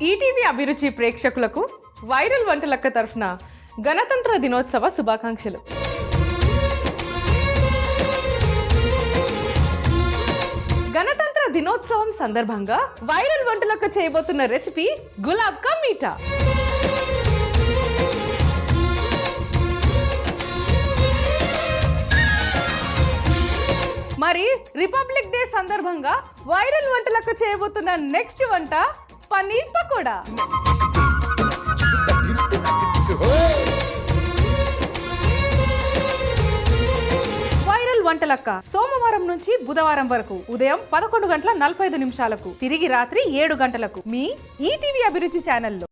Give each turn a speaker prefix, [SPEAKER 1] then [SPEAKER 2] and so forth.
[SPEAKER 1] ETV అభిరుచి ప్రేక్షకులకు viral Vantalakka తరఫున గణతంత్ర దినోత్సవ శుభాకాంక్షలు. గణతంత్ర దినోత్సవం సందర్భంగా వైరల్ వంటలక్క చేయబోతున్న రెసిపీ గులాబ్ కా మీఠా. మరి రిపబ్లిక్ డే సందర్భంగా వైరల్ వంటలక్క చేయబోతున్న నెక్స్ట్ వంట పన్నీర్ పకోడా. వైరల్ వంటలక్క సోమవారం నుంచి బుధవారం వరకు ఉదయం 11:45 తిరిగి రాత్రి 7 గంటలకు మీ ఈటీవీ అభిరుచి ఛానల్లో.